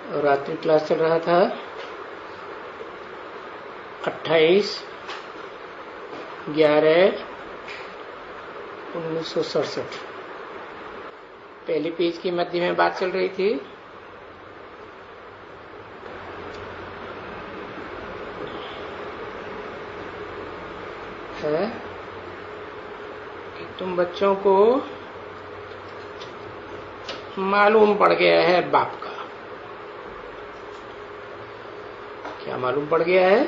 और रात्रि क्लास चल रहा था 28/11/1967। पहली पेज की मध्य में बात चल रही थी कि तुम बच्चों को मालूम पड़ गया है बाप का। क्या मालूम पड़ गया है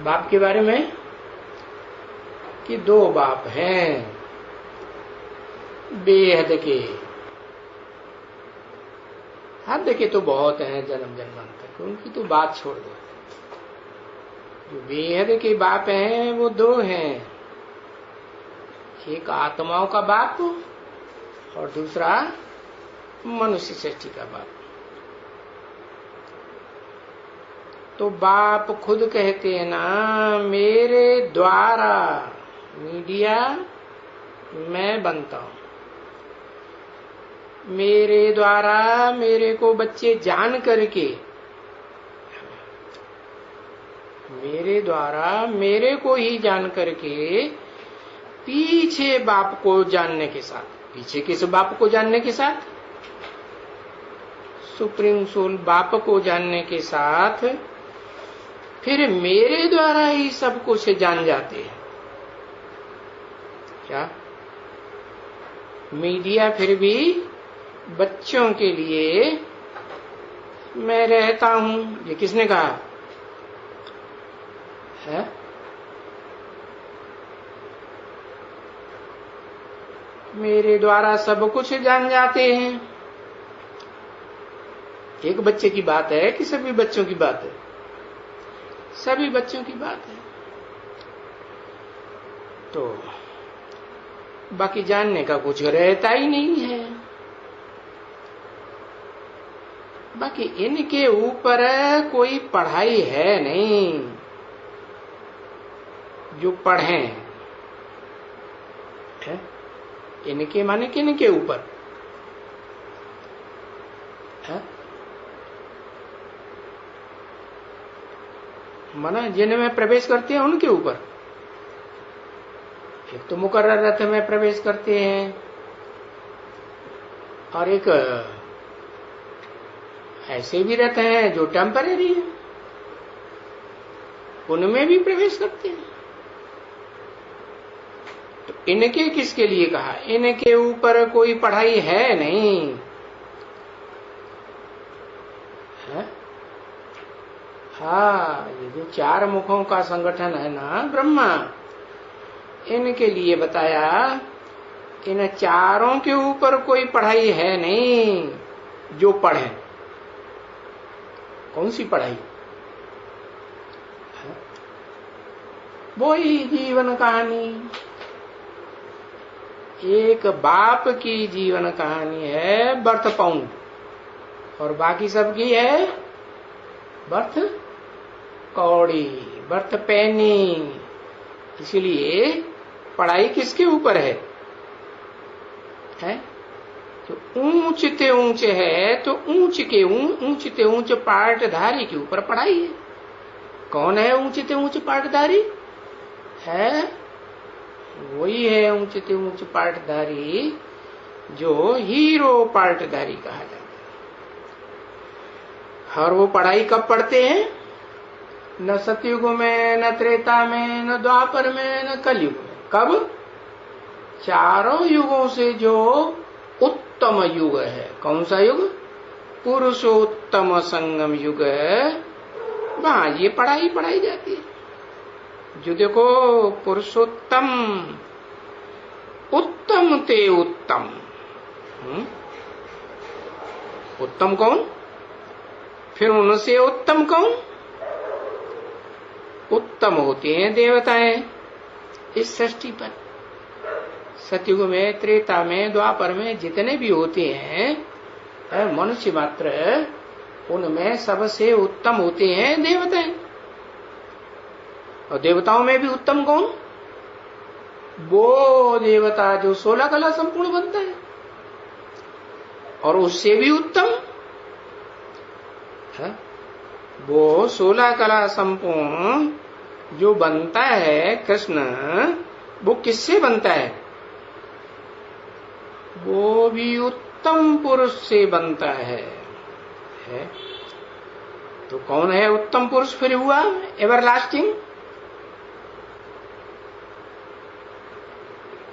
बाप के बारे में? कि दो बाप हैं बेहद के। हद के तो बहुत हैं जन्म जन्मांतर, उनकी तो बात छोड़ दो। जो बेहद के बाप हैं वो दो हैं, एक आत्माओं का बाप और दूसरा मनुष्य सृष्टि का बाप। तो बाप खुद कहते हैं ना, मेरे द्वारा मीडिया मैं बनता हूं, मेरे द्वारा मेरे को बच्चे जान करके, मेरे द्वारा मेरे को ही जान करके पीछे बाप को जानने के साथ, पीछे किस बाप को जानने के साथ? सुप्रीम सोल बाप को जानने के साथ फिर मेरे द्वारा ही सब कुछ जान जाते हैं। क्या मीडिया फिर भी बच्चों के लिए मैं रहता हूं, ये किसने कहा है? मेरे द्वारा सब कुछ जान जाते हैं। एक बच्चे की बात है कि सभी बच्चों की बात है? सभी बच्चों की बात है। तो बाकी जानने का कुछ रहता ही नहीं है। बाकी इनके ऊपर कोई पढ़ाई है नहीं जो पढ़ें है? इनके माने किनके ऊपर है? माना जिनमें प्रवेश करते हैं उनके ऊपर। एक तो मुकर्रर रथ में प्रवेश करते हैं और एक ऐसे भी रथ हैं जो टेम्परेरी है, उनमें भी प्रवेश करते हैं। तो इनके किसके लिए कहा? इनके ऊपर कोई पढ़ाई है नहीं है? हाँ, ये जो चार मुखों का संगठन है ना ब्रह्मा, इनके लिए बताया, इन चारों के ऊपर कोई पढ़ाई है नहीं जो पढ़े। कौन सी पढ़ाई? वो ही जीवन कहानी, एक बाप की जीवन कहानी है बर्थ पाउंड, और बाकी सबकी है बर्थ कौड़ी, बर्थ पैनी। इसीलिए पढ़ाई किसके ऊपर है? तो ऊंचते ऊंच है तो ऊंचते ऊंच पाठधारी के ऊपर पढ़ाई है। कौन है ऊंचते ऊंच पाठधारी? है वही है ऊंचते ऊंच पाठधारी जो हीरो पाठधारी कहा जाता है। और वो पढ़ाई कब पढ़ते हैं? न सतयुग में, न त्रेता में, न द्वापर में, न कलयुग में। कब? चारों युगों से जो उत्तम युग है। कौन सा युग? पुरुषोत्तम संगम युग है, वहां ये पढ़ाई पढ़ाई जाती है। जो देखो पुरुषोत्तम, उत्तम ते उत्तम। उत्तम कौन? फिर उनसे उत्तम कौन? उत्तम होते हैं देवताएं इस सृष्टि पर। सतयुग में, त्रेता में, द्वापर में जितने भी होते हैं मनुष्य मात्र, उनमें सबसे उत्तम होते हैं देवताएं। और देवताओं में भी उत्तम कौन? वो देवता जो 16 कला संपूर्ण बनता है। और उससे भी उत्तम है वो 16 कला संपूर्ण जो बनता है कृष्ण, वो किससे बनता है? वो भी उत्तम पुरुष से बनता है? तो कौन है उत्तम पुरुष फिर हुआ एवरलास्टिंग?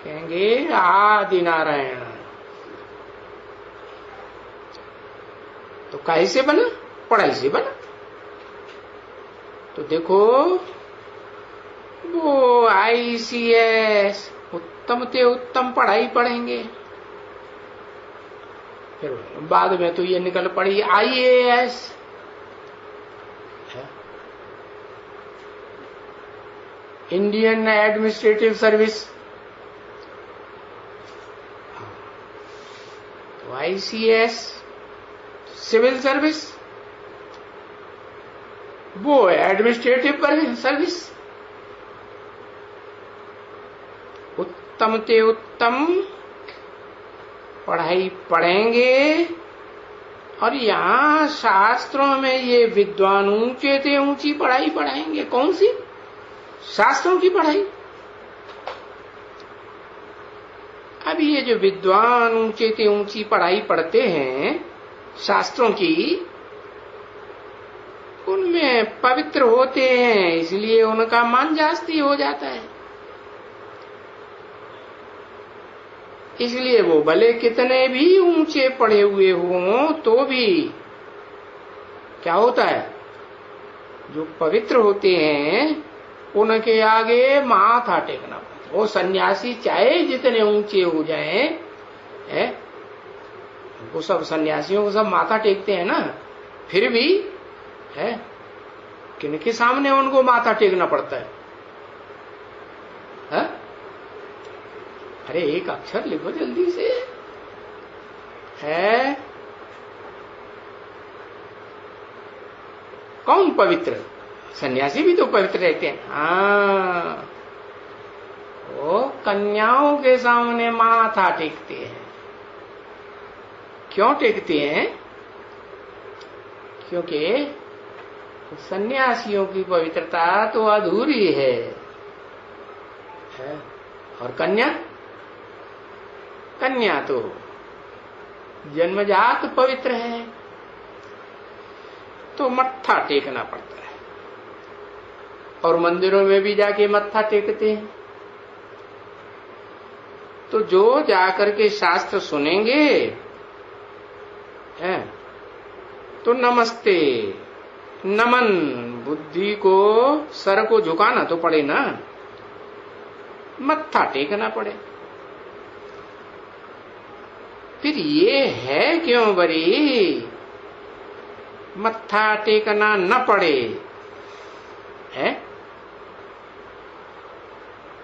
कहेंगे आदि नारायण। तो कैसे बना? पढ़ाई से बना। तो देखो वो ICS उत्तम ते उत्तम पढ़ाई पढ़ेंगे, फिर बाद में तो ये निकल पड़ी IAS। Indian administrative service. तो ICS सिविल सर्विस, वो एडमिनिस्ट्रेटिव सर्विस। उत्तम ते उत्तम पढ़ाई पढ़ेंगे, और यहां शास्त्रों में ये विद्वान ऊंचे ते ऊंची पढ़ाई पढ़ाएंगे। कौन सी? शास्त्रों की पढ़ाई। अब ये जो विद्वान ऊंचे ते ऊंची पढ़ाई पढ़ते हैं शास्त्रों की, उनमें पवित्र होते हैं, इसलिए उनका मान जास्ती हो जाता है। इसलिए वो भले कितने भी ऊंचे पढ़े हुए हों तो भी क्या होता है, जो पवित्र होते हैं उनके आगे माथा टेकना पड़ता है। वो सन्यासी चाहे जितने ऊंचे हो जाएं, वो सब सन्यासियों को सब माथा टेकते हैं ना, फिर भी है किनके सामने उनको माथा टेकना पड़ता है? अरे एक अक्षर लिखो जल्दी से। है कौन पवित्र? सन्यासी भी तो पवित्र रहते हैं। हाँ, वो कन्याओं के सामने माथा टेकते हैं। क्यों टेकते हैं? क्योंकि सन्यासियों की पवित्रता तो अधूरी है। और कन्या तो जन्मजात पवित्र है, तो मत्था टेकना पड़ता है। और मंदिरों में भी जाके मत्था टेकते हैं। तो जो जाकर के शास्त्र सुनेंगे तो नमस्ते नमन, बुद्धि को सर को झुकाना तो पड़े ना, मत्था टेकना पड़े। फिर ये है क्यों बरी मत्था टेकना न पड़े है?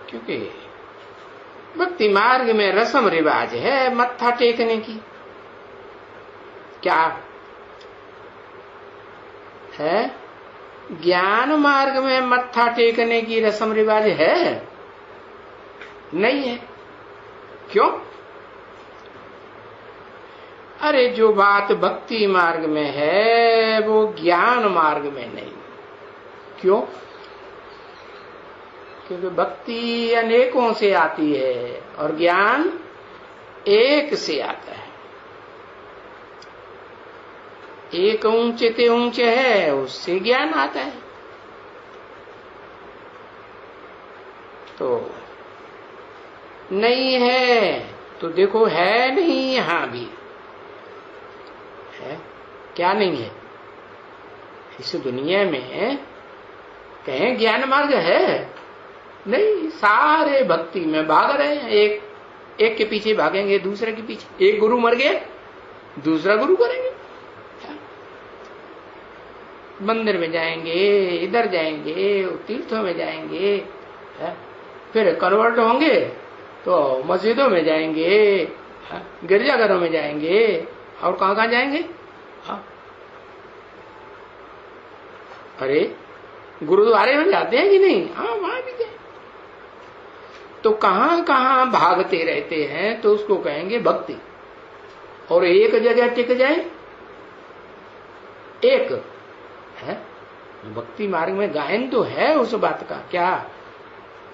क्योंकि भक्ति मार्ग में रस्म रिवाज है मत्था टेकने की। क्या है? ज्ञान मार्ग में मत्था टेकने की रस्म रिवाज है? नहीं है। क्यों? अरे जो बात भक्ति मार्ग में है वो ज्ञान मार्ग में नहीं। क्यों? क्योंकि भक्ति अनेकों से आती है और ज्ञान एक से आता है। एक ऊंचे ते ऊंचे है, उससे ज्ञान आता है। तो नहीं है तो देखो है नहीं, यहां भी है। क्या नहीं है? इस दुनिया में कहें ज्ञान मार्ग है नहीं, सारे भक्ति में भाग रहे हैं। एक के पीछे भागेंगे, दूसरे के पीछे। एक गुरु मर गया, दूसरा गुरु करेंगे। मंदिर में जाएंगे, इधर जाएंगे, तीर्थों में जाएंगे, फिर कन्वर्ट होंगे तो मस्जिदों में जाएंगे, गिरजाघरों में जाएंगे, और कहां कहां जाएंगे? अरे गुरुद्वारे में जाते हैं कि नहीं? हाँ, वहां भी जाए। तो कहां कहां भागते रहते हैं, तो उसको कहेंगे भक्ति। और एक जगह टिक जाए, एक है भक्ति मार्ग में गायन तो है उस बात का, क्या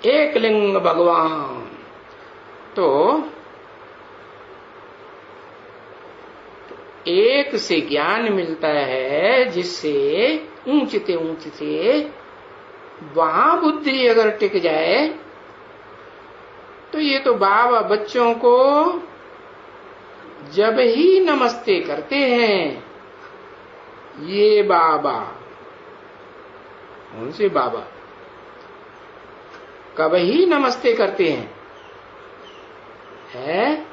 एक लिंग भगवान। तो एक से ज्ञान मिलता है, जिससे ऊंचते ऊंचते वहां बुद्धि अगर टिक जाए तो ये तो बाबा बच्चों को जब ही नमस्ते करते हैं, ये बाबा, उनसे बाबा कब ही नमस्ते करते हैं, है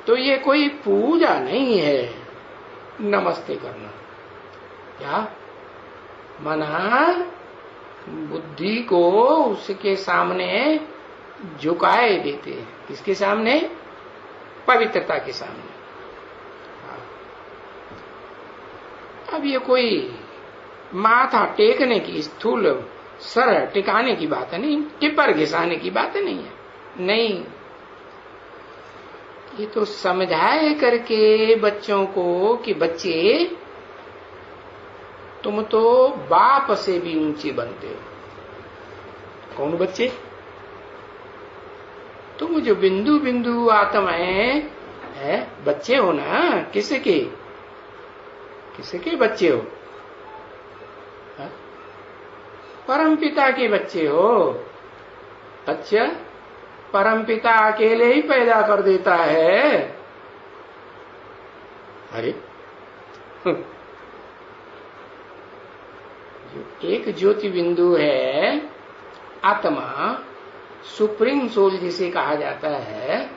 तो ये कोई पूजा नहीं है नमस्ते करना। क्या मना बुद्धि को उसके सामने झुकाए देते हैं, किसके सामने, पवित्रता के सामने। अब ये कोई माथा टेकने की, स्थूल सर टिकाने की बात है नहीं, टिपर घिसाने की बात नहीं है, नहीं। ये तो समझाए करके बच्चों को कि बच्चे तुम तो बाप से भी ऊंचे बनते हो। कौन बच्चे? तुम जो बिंदु बिंदु आत्माएं है, बच्चे हो ना, किसके बच्चे हो? परमपिता के बच्चे हो। अच्छा, परमपिता अकेले ही पैदा कर देता है? अरे जो एक ज्योति बिंदु है, आत्मा, सुप्रीम सोल जिसे कहा जाता है,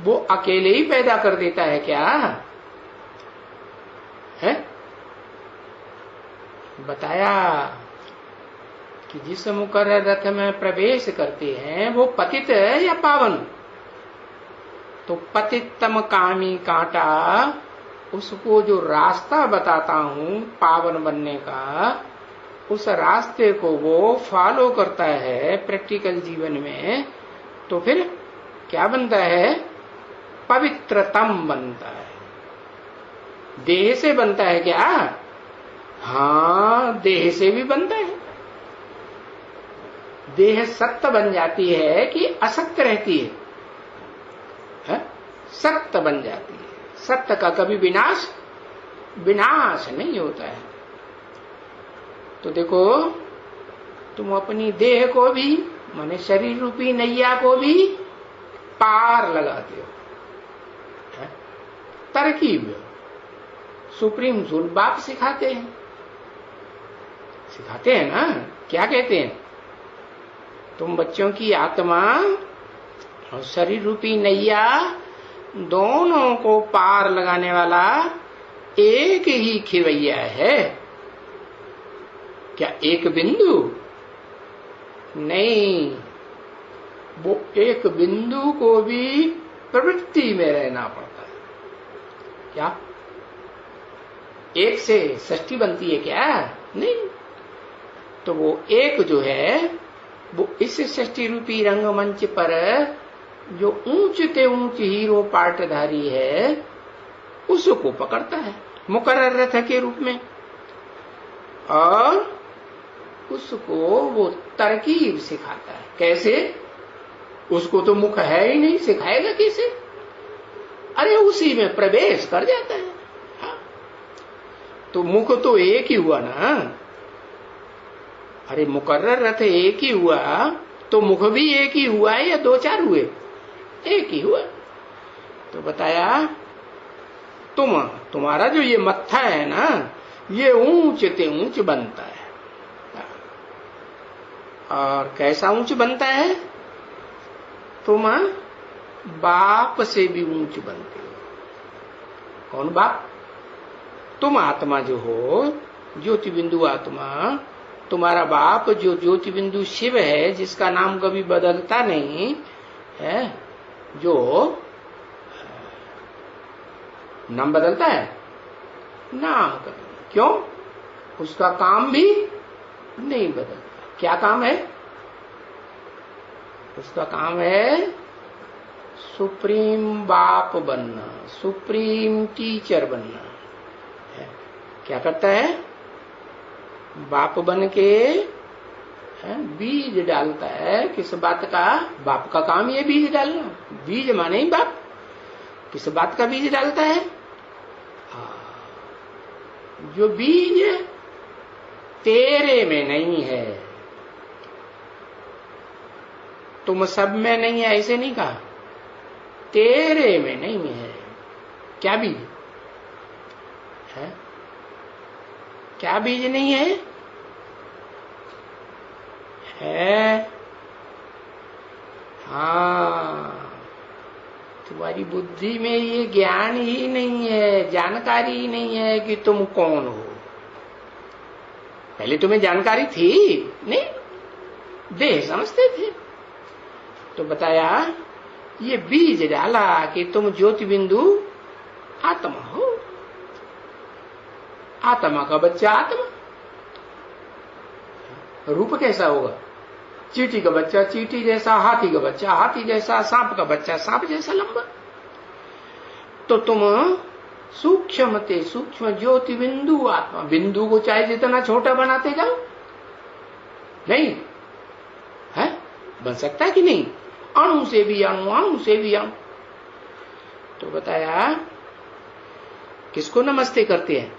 वो अकेले ही पैदा कर देता है क्या? है बताया कि जिस मुकर्रर रथ में प्रवेश करते हैं वो पतित है या पावन? तो पतितम कामी कांटा, उसको जो रास्ता बताता हूं पावन बनने का, उस रास्ते को वो फॉलो करता है प्रैक्टिकल जीवन में, तो फिर क्या बनता है? पवित्रतम बनता है। देह से बनता है क्या? हाँ, देह से भी बनता है। देह सत्य बन जाती है कि असत्य रहती है? सत्य बन जाती है। सत्य का कभी विनाश नहीं होता है। तो देखो, तुम अपनी देह को भी, माने शरीर रूपी नैया को भी पार लगाते हो। तरकीब सुप्रीम सोल बाप सिखाते हैं ना। क्या कहते हैं? तुम बच्चों की आत्मा और शरीर रूपी नैया दोनों को पार लगाने वाला एक ही खिवैया है। क्या एक बिंदु नहीं, वो एक बिंदु को भी प्रवृत्ति में रहना पड़ता है। क्या एक से षष्ठी बनती है क्या? नहीं। तो वो एक जो है, वो इस षष्ठी रूपी रंगमंच पर जो ऊंचते ऊंच हीरो पाटधारी है, उसको पकड़ता है मुकर्रर रथ के रूप में, और उसको वो तरकीब सिखाता है। कैसे? उसको तो मुख है ही नहीं, सिखाएगा कैसे? अरे उसी में प्रवेश कर जाता है। हाँ। तो मुख तो एक ही हुआ ना। अरे मुकर्रर रथ एक ही हुआ, तो मुख भी एक ही हुआ है या दो चार हुए? एक ही हुआ। तो बताया, तुम्हारा जो ये मत्था है ना, ये ऊंचते ऊंच बनता है। और कैसा ऊंच बनता है? तुम बाप से भी ऊंच बनते हो। कौन बाप? तुम आत्मा जो हो, ज्योति बिंदु आत्मा, तुम्हारा बाप जो ज्योति बिंदु शिव है, जिसका नाम कभी बदलता नहीं है, जो नाम बदलता है, नाम कभी, क्यों? उसका काम भी नहीं बदलता। क्या काम है उसका? काम है सुप्रीम बाप बनना। सुप्रीम टीचर बनना है। क्या करता है? बाप बन के बीज डालता है। किस बात का? बाप का काम ये बीज डालना। बीज माने ही बाप। किस बात का बीज डालता है? जो बीज तेरे में नहीं है, तुम सब में नहीं है, ऐसे नहीं कहा, तेरे में नहीं है। क्या बीज है? क्या बीज नहीं है? है। हाँ, तुम्हारी बुद्धि में ये ज्ञान ही नहीं है, जानकारी ही नहीं है कि तुम कौन हो। पहले तुम्हें जानकारी थी नहीं, देह समझते थे। तो बताया ये बीज डाला कि तुम ज्योति बिंदु आत्मा हो। आत्मा का बच्चा आत्मा। रूप कैसा होगा? चींटी का बच्चा चींटी जैसा, हाथी का बच्चा हाथी जैसा, सांप का बच्चा सांप जैसा लंबा। तो तुम सूक्ष्म ते सूक्ष्म ज्योति बिंदु आत्मा। बिंदु को चाहे जितना छोटा बनाते जाओ, नहीं है, बन सकता है कि नहीं? अणु से भी अणु, अणु से भी अणु। तो बताया किसको नमस्ते करते हैं?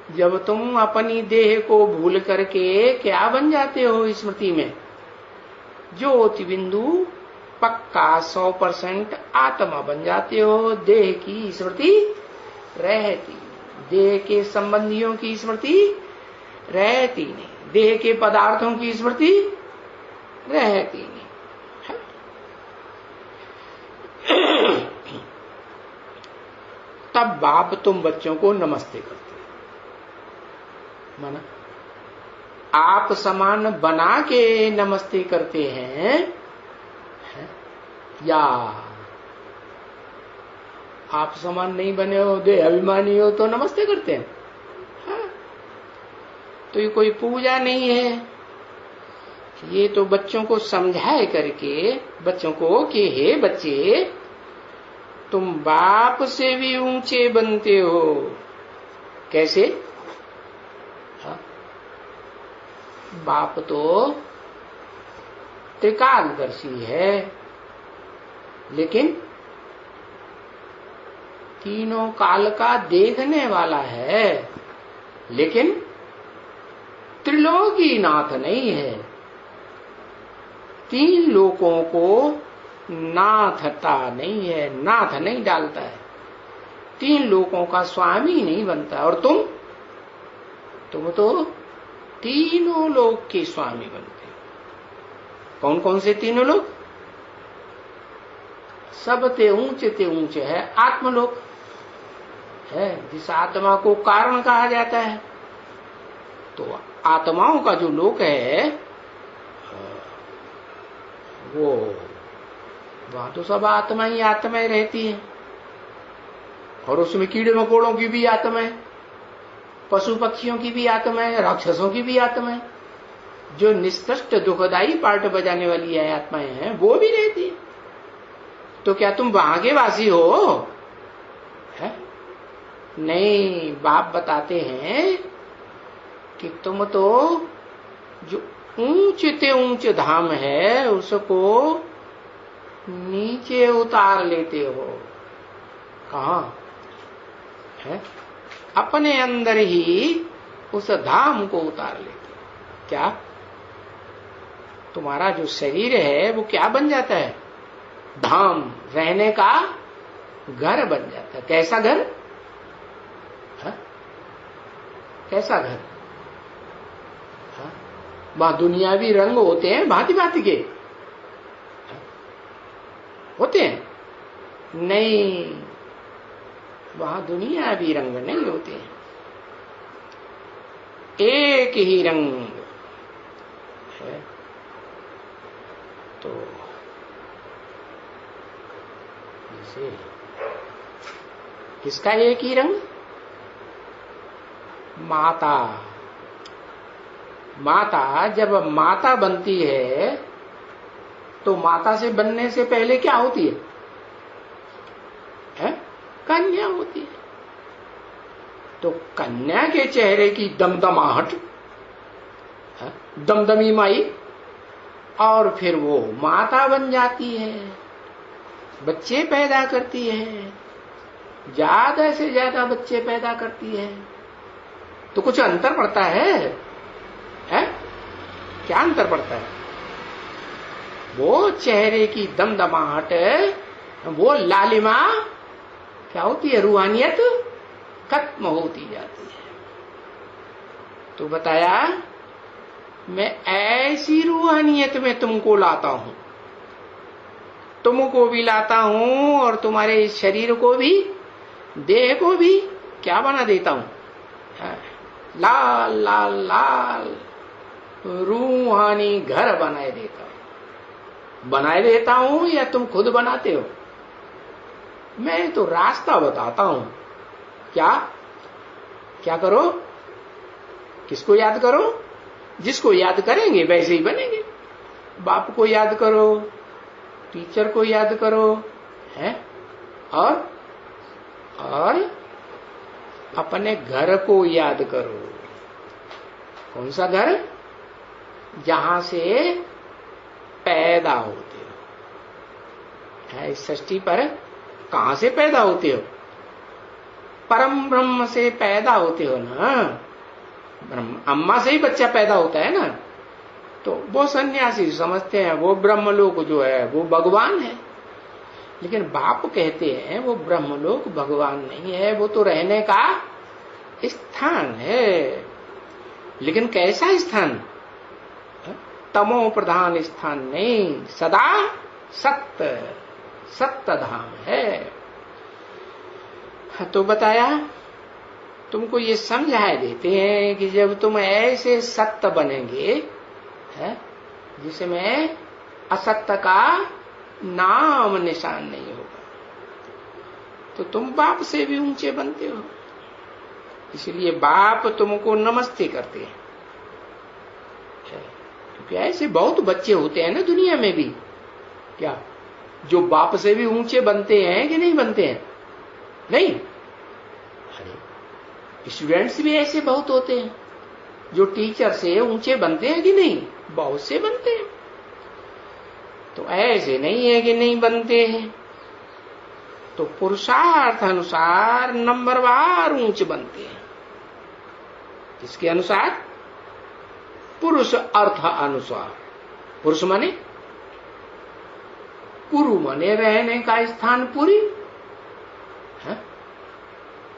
जब तुम अपनी देह को भूल करके क्या बन जाते हो स्मृति में? ज्योति बिंदु पक्का 100% आत्मा बन जाते हो। देह की स्मृति रहती, देह के संबंधियों की स्मृति रहती नहीं, देह के पदार्थों की स्मृति रहती नहीं। तब बाप तुम बच्चों को नमस्ते करते माना, आप समान बना के नमस्ते करते हैं, या आप समान नहीं बने हो, देह अभिमानी हो तो नमस्ते करते हैं। हाँ? तो ये कोई पूजा नहीं है। ये तो बच्चों को समझाए करके बच्चों को कि हे बच्चे, तुम बाप से भी ऊंचे बनते हो। कैसे? हाँ? बाप तो त्रिकालदर्शी है, लेकिन तीनों काल का देखने वाला है, लेकिन त्रिलोकी नाथ नहीं है। तीन लोकों को नाथता नहीं है, नाथ नहीं डालता है, तीन लोकों का स्वामी नहीं बनता। और तुम तो तीनों लोक के स्वामी बनते हो। कौन कौन से तीनों लोक? सबते ऊंचे है आत्मलोक है, जिस आत्मा को कारण कहा जाता है। तो आत्माओं का जो लोक है वो, वहां तो सब आत्मा ही आत्माएं रहती है, और उसमें कीड़े मकोड़ों की भी आत्मा है, पशु पक्षियों की भी आत्मा है, राक्षसों की भी आत्मा है। जो निष्कृष्ट दुखदायी पार्ट बजाने वाली है आत्माएं हैं, वो भी रहती है। तो क्या तुम वहां के वासी हो? है? नहीं, बाप बताते हैं कि तुम तो जो ऊंचे ऊंचे धाम है उसको नीचे उतार लेते हो। कहां है? अपने अंदर ही उस धाम को उतार लेते हो। क्या? तुम्हारा जो शरीर है वो क्या बन जाता है? धाम, रहने का घर बन जाता है। कैसा घर? हा? कैसा घर? हा? वहां दुनियावी रंग होते हैं, भांति भांति के होते हैं? नहीं, वहां दुनियावी रंग नहीं होते हैं। एक ही रंग है। तो जैसे किसका एक ही रंग? माता। माता जब माता बनती है तो माता से बनने से पहले क्या होती है? कन्या होती है। तो कन्या के चेहरे की दमदमाहट, दमदमी माई, और फिर वो माता बन जाती है, बच्चे पैदा करती है, ज्यादा से ज्यादा बच्चे पैदा करती है। तो कुछ अंतर पड़ता है? क्या अंतर पड़ता है? वो चेहरे की दमदमाहट, वो लालिमा क्या होती है? रूहानियत खत्म होती जाती है। तो बताया मैं ऐसी रूहानियत में तुमको लाता हूं, तुमको भी लाता हूं और तुम्हारे शरीर को भी, देह को भी क्या बना देता हूं? लाल लाल लाल रूहानी घर बनाए देता हूं। बनाए देता हूं या तुम खुद बनाते हो? मैं तो रास्ता बताता हूं। क्या क्या करो? किसको याद करो? जिसको याद करेंगे वैसे ही बनेंगे। बाप को याद करो, टीचर को याद करो, है? और अपने घर को याद करो। कौन सा घर? जहां से पैदा होते हो। इस सृष्टि पर कहां से पैदा होते हो? परम ब्रह्म से पैदा होते हो ना। ब्रह्म अम्मा से ही बच्चा पैदा होता है ना। तो वो सन्यासी समझते हैं वो ब्रह्मलोक जो है वो भगवान है, लेकिन बाप कहते हैं वो ब्रह्मलोक भगवान नहीं है, वो तो रहने का स्थान है। लेकिन कैसा स्थान? तमो प्रधान स्थान नहीं, सदा सत्य धाम है। तो बताया तुमको ये समझाए देते हैं कि जब तुम ऐसे सत्य बनेंगे, जिसमें असत्य का नाम निशान नहीं होगा, तो तुम बाप से भी ऊंचे बनते हो। इसलिए बाप तुमको नमस्ते करते हैं। क्योंकि ऐसे बहुत बच्चे होते हैं ना दुनिया में भी, क्या जो बाप से भी ऊंचे बनते हैं कि नहीं बनते हैं? नहीं। अरे स्टूडेंट्स भी ऐसे बहुत होते हैं जो टीचर से ऊंचे बनते हैं कि नहीं? बहुत से बनते हैं। तो ऐसे नहीं है कि नहीं बनते हैं। तो पुरुषार्थ अनुसार नंबरवार ऊंचे बनते हैं। किसके अनुसार? पुरुष अर्थ अनुसार। पुरुष माने पुरु माने रहने का स्थान पुरी है।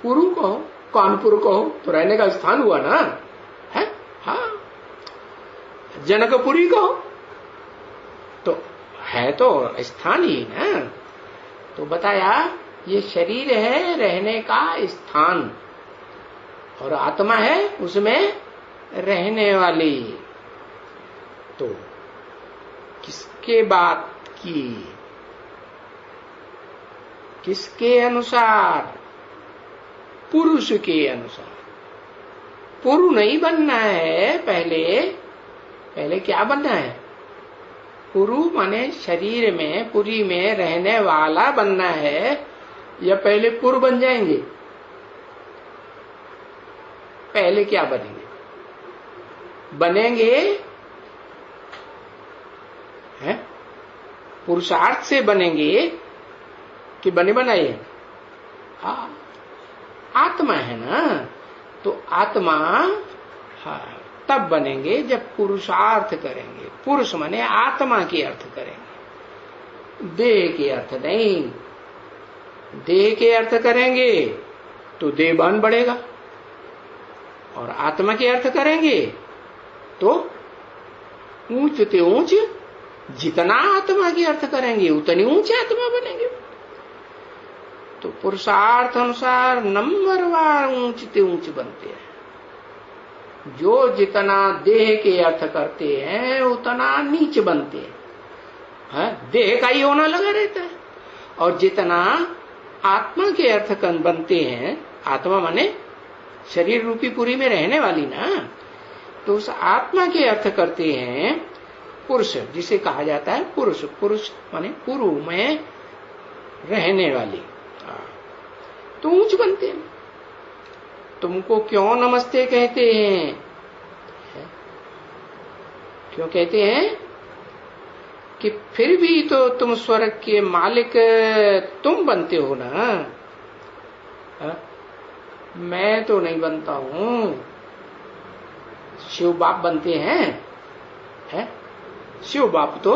पुरु कहो, कानपुर कहो तो रहने का स्थान हुआ ना है। हाँ, जनकपुरी कहो तो है तो स्थान ही ना। तो बताया ये शरीर है रहने का स्थान और आत्मा है उसमें रहने वाली। तो किसके बात की? किसके अनुसार? पुरुष के अनुसार। पुरु नहीं बनना है। पहले क्या बनना है? पुरु माने शरीर में, पुरी में रहने वाला बनना है, या पहले पुर बन जाएंगे? पहले क्या बनेंगे? बनेंगे हैं? पुरुषार्थ से बनेंगे कि बने बनाए? हाँ, आत्मा है ना। तो आत्मा तब बनेंगे जब पुरुषार्थ करेंगे। पुरुष माने आत्मा के अर्थ करेंगे, देह के अर्थ नहीं। देह के अर्थ करेंगे तो देहभान बढ़ेगा, और आत्मा के अर्थ करेंगे तो ऊंच ते ऊंच, जितना आत्मा के अर्थ करेंगे उतनी ऊंची आत्मा बनेंगे। तो पुरुषार्थ अनुसार नंबरवार ऊंच ते ऊंच बनते हैं। जो जितना देह के अर्थ करते हैं उतना नीच बनते हैं। देह का ही होना लगा रहता है। और जितना आत्मा के अर्थ बनते हैं, आत्मा माने शरीर रूपी पुरी में रहने वाली ना, तो उस आत्मा के अर्थ करते हैं पुरुष, जिसे कहा जाता है पुरुष। पुरुष माने पुरु में रहने वाली। तो ऊंच बनते हैं। तुमको क्यों नमस्ते कहते हैं? क्यों कहते हैं? कि फिर भी तो तुम स्वर्ग के मालिक तुम बनते हो ना। मैं तो नहीं बनता हूं। शिव बाप बनते हैं, शिव बाप तो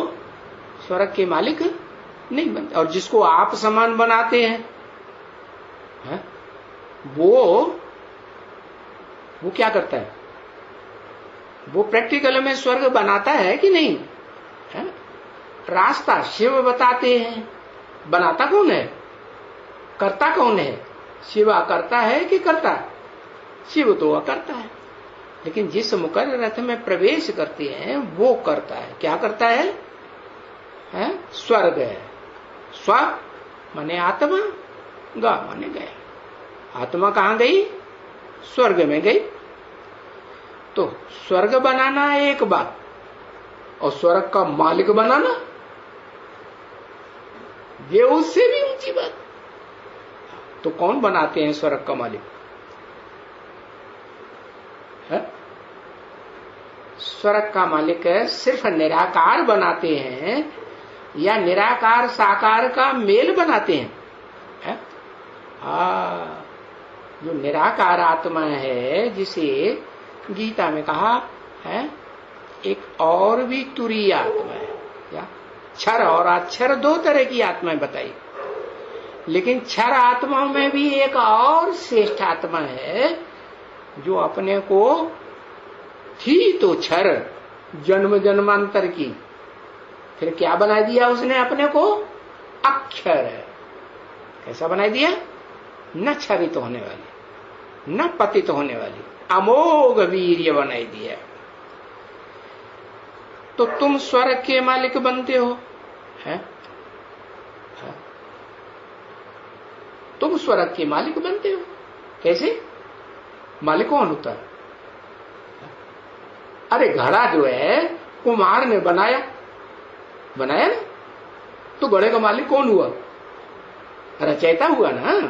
स्वर्ग के मालिक नहीं बनते। और जिसको आप समान बनाते हैं, वो क्या करता है? वो प्रैक्टिकल में स्वर्ग बनाता है कि नहीं? रास्ता शिव बताते हैं। बनाता कौन है? करता कौन है? शिवा करता है कि करता? शिव तो अकर्ता है। लेकिन जिस मुकर रथ में प्रवेश करते हैं वो करता है। क्या करता है? स्वर्ग है। स्व माने आत्मा, ग माने गया। आत्मा कहां गई? स्वर्ग में गई। तो स्वर्ग बनाना एक बात, और स्वर्ग का मालिक बनाना ये उससे भी ऊंची बात। तो कौन बनाते हैं स्वर्ग का मालिक? स्वर्ग का मालिक सिर्फ निराकार बनाते हैं या निराकार साकार का मेल बनाते हैं? जो निराकार आत्मा है, जिसे गीता में कहा है एक और भी तुरीय आत्मा है। क्या? क्षर और अक्षर दो तरह की आत्माएं बताई, लेकिन क्षर आत्माओं में भी एक और श्रेष्ठ आत्मा है जो अपने को थी तो क्षर जन्म जन्मांतर की, फिर क्या बना दिया उसने अपने को? अक्षर। कैसा बना दिया? न क्षरित होने वाली, न पतित होने वाली, अमोघ वीर्य बनाई दिया। तो तुम स्वर्ग के मालिक बनते हो, हैं? तुम स्वर्ग के मालिक बनते हो। कैसे? मालिक कौन होता है? अरे घड़ा जो है कुम्हार ने बनाया ना, तो घड़े का मालिक कौन हुआ? रचयिता हुआ ना।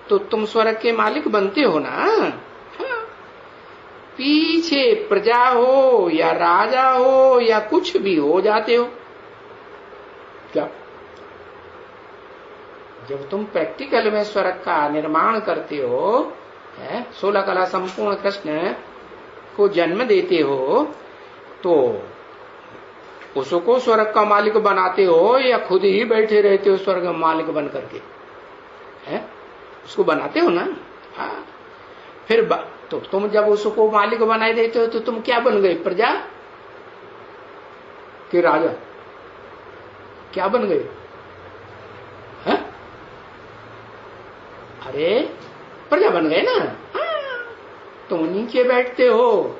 तो तुम स्वर्ग के मालिक बनते हो ना। पीछे प्रजा हो या राजा हो या कुछ भी हो जाते हो। क्या? जब तुम प्रैक्टिकल में स्वर्ग का निर्माण करते हो, 16 कला संपूर्ण कृष्ण को जन्म देते हो, तो उसको स्वर्ग का मालिक बनाते हो या खुद ही बैठे रहते हो स्वर्ग का मालिक बन करके? उसको बनाते हो ना। फिर तो तुम जब उसको मालिक बनाए देते हो तो तुम क्या बन गए? प्रजा कि राजा? क्या बन गए? अरे प्रजा बन गए ना। तुम नीचे बैठते हो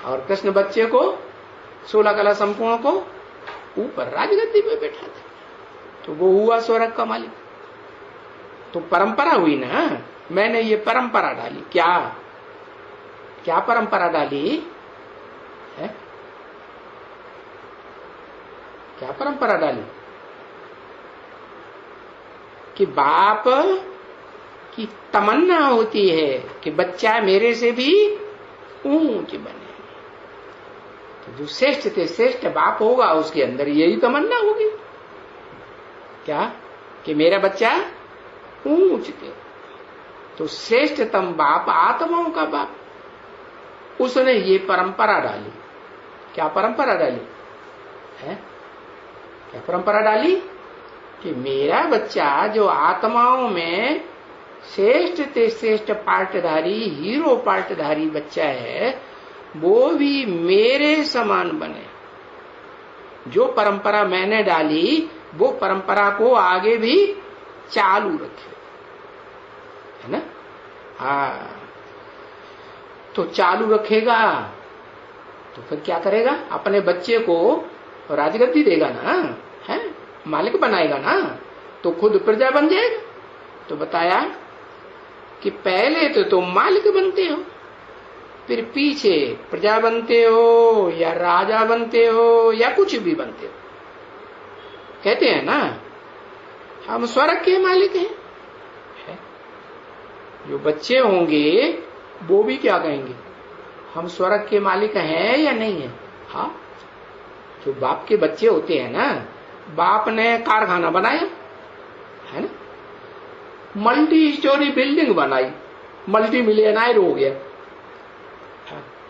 और कृष्ण बच्चे को 16 कला संपूर्ण को ऊपर राजगद्दी पे बैठाते, तो वो हुआ स्वर्ग का मालिक। तो परंपरा हुई ना। मैंने ये परंपरा डाली। क्या परंपरा डाली है? क्या परंपरा डाली? कि बाप की तमन्ना होती है कि बच्चा मेरे से भी ऊंच बने। तो जो श्रेष्ठ से श्रेष्ठ बाप होगा उसके अंदर यही तमन्ना होगी। क्या? कि मेरा बच्चा ऊंच दे। तो श्रेष्ठतम बाप आत्माओं का बाप, उसने ये परंपरा डाली। क्या परंपरा डाली है? क्या परंपरा डाली? कि मेरा बच्चा जो आत्माओं में श्रेष्ठ से श्रेष्ठ पार्टधारी, हीरो पार्टधारी बच्चा है, वो भी मेरे समान बने। जो परंपरा मैंने डाली वो परंपरा को आगे भी चालू रखे, है ना। तो चालू रखेगा तो फिर क्या करेगा? अपने बच्चे को राजगद्दी देगा ना, है मालिक बनाएगा ना, तो खुद प्रजा बन जाएगा। तो बताया कि पहले तो तुम मालिक बनते हो, फिर पीछे प्रजा बनते हो या राजा बनते हो या कुछ भी बनते हो। कहते हैं ना हम स्वर्ग के मालिक हैं, जो बच्चे होंगे वो भी क्या कहेंगे, हम स्वर्ग के मालिक हैं या नहीं है। हाँ, जो बाप के बच्चे होते हैं ना, बाप ने कारखाना बनाया है ना, मल्टी स्टोरी बिल्डिंग बनाई, मल्टी मिलियनायर हो गया।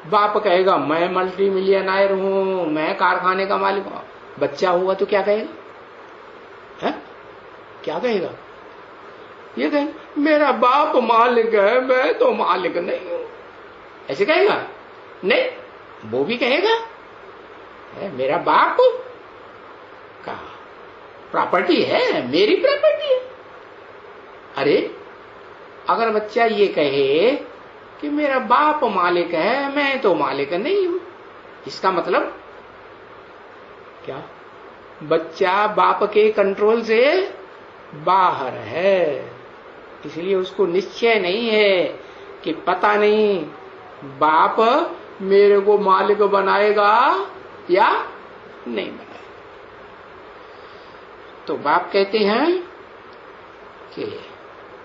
बाप कहेगा मैं मल्टी मिलियनायर हूं, मैं कारखाने का मालिक हूं। बच्चा हुआ तो क्या कहेगा है? क्या कहेगा? ये कहेगा मेरा बाप मालिक है, मैं तो मालिक नहीं हूं। ऐसे कहेगा? नहीं, वो भी कहेगा मेरा बाप का प्रॉपर्टी है, मेरी प्रॉपर्टी है। अरे अगर बच्चा ये कहे कि मेरा बाप मालिक है, मैं तो मालिक नहीं हूं, इसका मतलब क्या? बच्चा बाप के कंट्रोल से बाहर है, इसलिए उसको निश्चय नहीं है कि पता नहीं बाप मेरे को मालिक बनाएगा या नहीं बनाएगा। तो बाप कहते हैं कि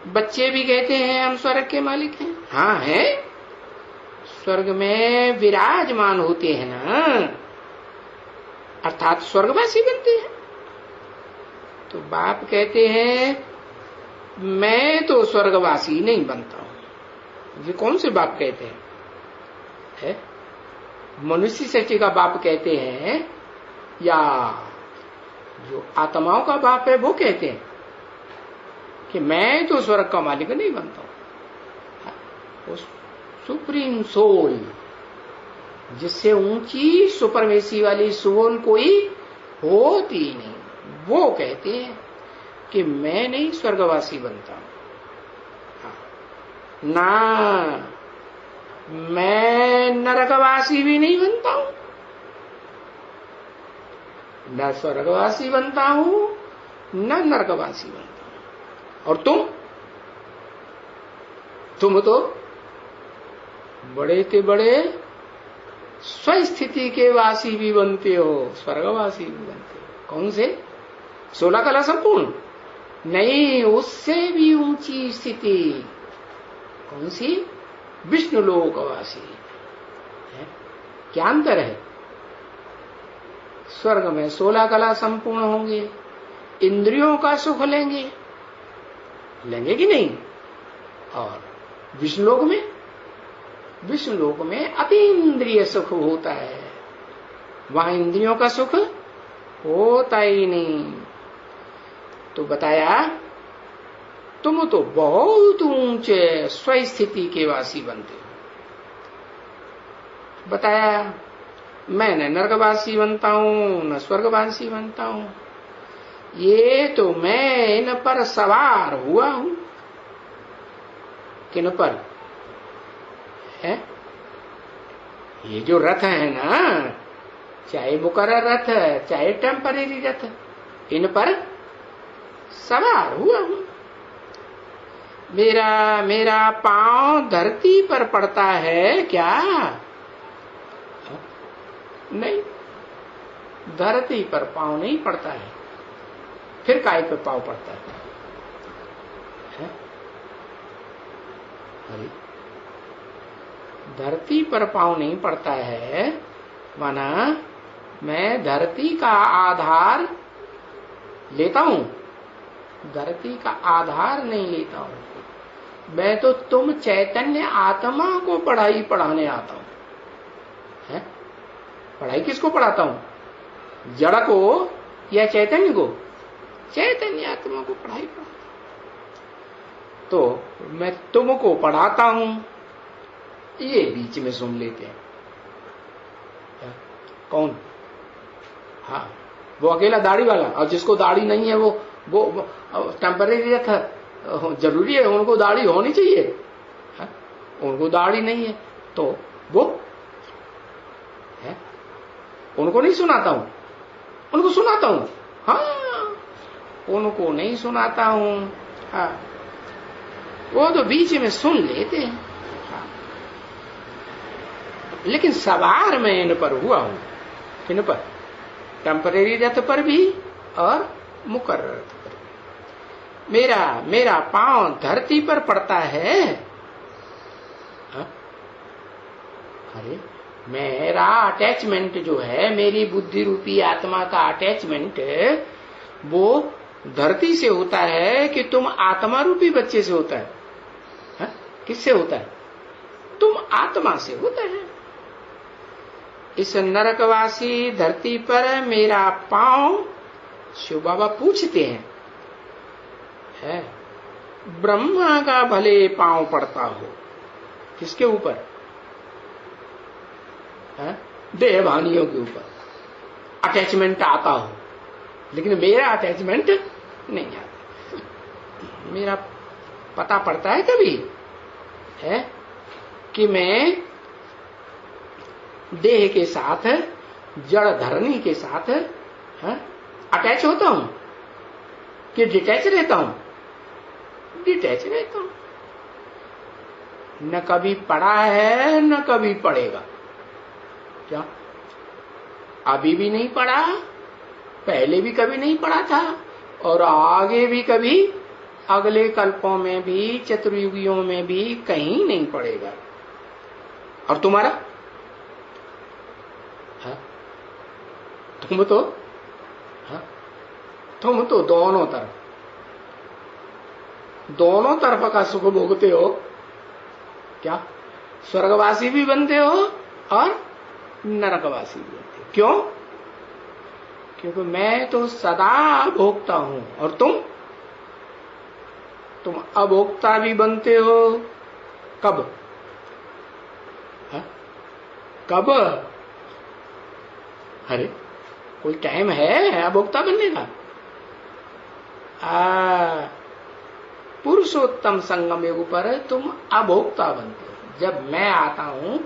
बच्चे भी कहते हैं हम स्वर्ग के मालिक हैं। हाँ है, स्वर्ग में विराजमान होते हैं ना, अर्थात स्वर्गवासी बनते हैं। तो बाप कहते हैं मैं तो स्वर्गवासी नहीं बनता हूं। ये कौन से बाप कहते हैं? है? मनुष्य सृष्टि का बाप कहते हैं या जो आत्माओं का बाप है वो कहते हैं कि मैं तो स्वर्ग का मालिक नहीं बनता हूं। उस सुप्रीम सोल, जिससे ऊंची सुपरमेसी वाली सोल कोई होती नहीं, वो कहते हैं कि मैं नहीं स्वर्गवासी बनता हूं ना, मैं नरकवासी भी नहीं बनता हूं, न स्वर्गवासी बनता हूं न नरकवासी बनता हूं। और तुम तो बड़े के बड़े स्वस्थिति के वासी भी बनते हो, स्वर्गवासी भी बनते हो। कौन से? 16 कला संपूर्ण नहीं, उससे भी ऊंची स्थिति। कौन सी? विष्णु लोकवासी है। क्या अंतर है? स्वर्ग में 16 कला संपूर्ण होंगे, इंद्रियों का सुख लेंगे कि नहीं? और विष्णुलोक में? विष्णुलोक में अतीन्द्रिय सुख होता है, वहां इंद्रियों का सुख होता ही नहीं। तो बताया तुम तो बहुत ऊंचे स्वस्थिति के वासी बनते हो। बताया मैं न नरकवासी बनता हूं न स्वर्गवासी बनता हूं, ये तो मैं इन पर सवार हुआ हूं। किन पर है? ये जो रथ है ना, चाहे मुकर्रर रथ है चाहे टेम्परेरी रथ, इन पर सवार हुआ हूं। मेरा पांव धरती पर पड़ता है क्या? नहीं, धरती पर पांव नहीं पड़ता है, फिर काय पे पांव पड़ता है? अरे धरती पर पांव नहीं पड़ता है, माना मैं धरती का आधार लेता हूं, धरती का आधार नहीं लेता हूं। मैं तो तुम चैतन्य आत्मा को पढ़ाने आता हूं। है? पढ़ाई किसको पढ़ाता हूं? जड़ को या चैतन्य को? चैतन्य आत्मा को पढ़ाई पढ़ाता हूं। तो मैं तुमको पढ़ाता हूं, ये बीच में सुन लेते हैं। कौन? हाँ, वो अकेला दाढ़ी वाला, और जिसको दाढ़ी नहीं है वो टेम्परेरी था, जरूरी है उनको दाढ़ी होनी चाहिए है? उनको दाढ़ी नहीं है तो वो है? उनको नहीं सुनाता हूं, उनको सुनाता हूं। हाँ, उनको नहीं सुनाता हूं। हाँ, वो तो बीच में सुन लेते हैं। हाँ, लेकिन सवार मैं इन पर हुआ हूं। किन पर? टेम्परेरी रथ पर भी और मुकर्रर रथ पर भी। मेरा पांव धरती पर पड़ता है हाँ? अरे मेरा अटैचमेंट जो है, मेरी बुद्धि रूपी आत्मा का अटैचमेंट वो धरती से होता है कि तुम आत्मा रूपी बच्चे से होता है? हाँ? किससे होता है? तुम आत्मा से होता है। इस नरकवासी धरती पर मेरा पांव, शिव बाबा पूछते हैं, है ब्रह्मा का भले पांव पड़ता हो, किसके ऊपर? देहभानियों के ऊपर अटैचमेंट आता हो, लेकिन मेरा अटैचमेंट नहीं आता। मेरा पता पड़ता है कभी है कि मैं देह के साथ, जड़ धरनी के साथ अटैच होता हूं कि डिटैच रहता हूं? डिटैच रहता हूं। न कभी पड़ा है न कभी पड़ेगा। क्या? अभी भी नहीं पड़ा, पहले भी कभी नहीं पड़ा था, और आगे भी कभी, अगले कल्पों में भी, चतुर्युगियों में भी कहीं नहीं पड़ेगा। और तुम्हारा? हाँ? तुम तो दोनों तरफ का सुख भोगते हो। क्या? स्वर्गवासी भी बनते हो और नरकवासी भी बनते हो। क्यों? क्योंकि मैं तो सदा भोगता हूं, और तुम अभोक्ता भी बनते हो। कब? कब? अरे कोई टाइम है अभोक्ता बनने का? पुरुषोत्तम संगम युग पर तुम अभोक्ता बनते हो। जब मैं आता हूं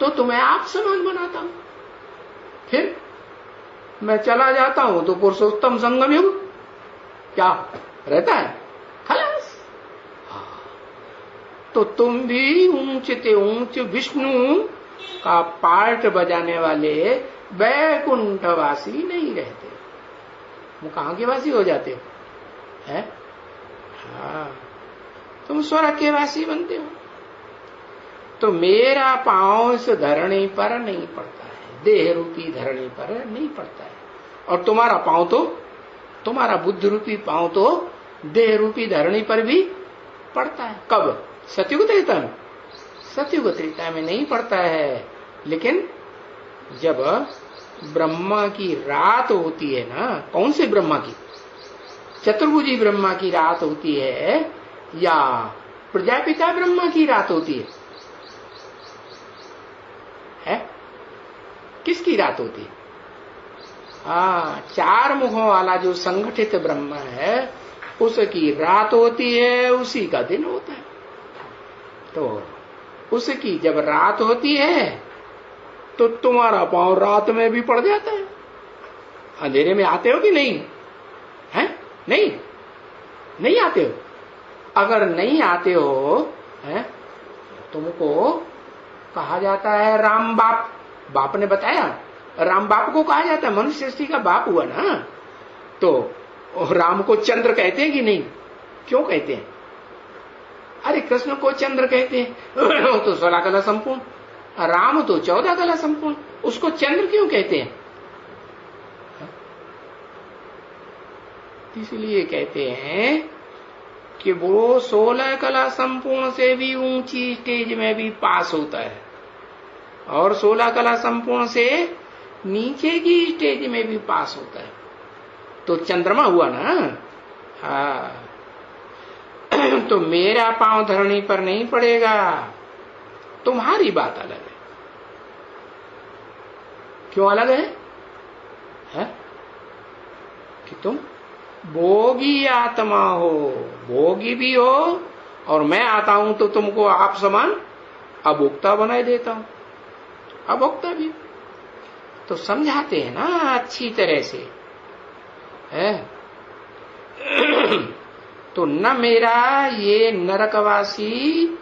तो तुम्हें आप समान बनाता हूं, फिर मैं चला जाता हूं तो पुरुषोत्तम संगम युग क्या रहता है? खलास। तो तुम भी ऊंचते ऊंच विष्णु का पार्ट बजाने वाले वैकुंठवासी नहीं रहते, वो कहां के वासी हो जाते हो? है? हाँ, तुम स्वर्ग के वासी बनते हो। तो मेरा पांव इस धरणी पर नहीं पड़ता है, देह रूपी धरणी पर नहीं पड़ता है। और तुम्हारा पांव तो, तुम्हारा बुद्धि रूपी पांव तो देह रूपी धरणी पर भी पड़ता है। कब? सतयुग त्रेता में? सतयुग त्रेता में नहीं पड़ता है, लेकिन जब ब्रह्मा की रात होती है ना, कौन से ब्रह्मा की? चतुर्भुजी ब्रह्मा की रात होती है या प्रजापिता ब्रह्मा की रात होती है? किसकी रात होती है? चार मुखों वाला जो संगठित ब्रह्मा है उसकी रात होती है, उसी का दिन होता है। तो उसकी जब रात होती है तो तुम्हारा पांव रात में भी पड़ जाता है। अंधेरे में आते हो कि नहीं? है? नहीं आते हो। अगर नहीं आते हो है, तुमको कहा जाता है राम बाप। बाप ने बताया, राम बाप को कहा जाता है, मनुष्य सृष्टि का बाप हुआ ना। तो राम को चंद्र कहते हैं कि नहीं? क्यों कहते हैं? अरे कृष्ण को चंद्र कहते हैं, वो तो 16 कला संपूर्ण, राम तो 14 कला संपूर्ण, उसको चंद्र क्यों कहते हैं? इसलिए कहते हैं कि वो 16 कला संपूर्ण से भी ऊंची स्टेज में भी पास होता है, और 16 कला संपूर्ण से नीचे की स्टेज में भी पास होता है। तो चंद्रमा हुआ ना। हाँ, तो मेरा पांव धरणी पर नहीं पड़ेगा। तुम्हारी बात अलग है। क्यों अलग है? कि तुम भोगी आत्मा हो, भोगी भी हो, और मैं आता हूं तो तुमको आप समान अभोक्ता बनाए देता हूं। अभोक्ता भी तो समझाते हैं ना अच्छी तरह से, है? तो न मेरा ये नरकवासी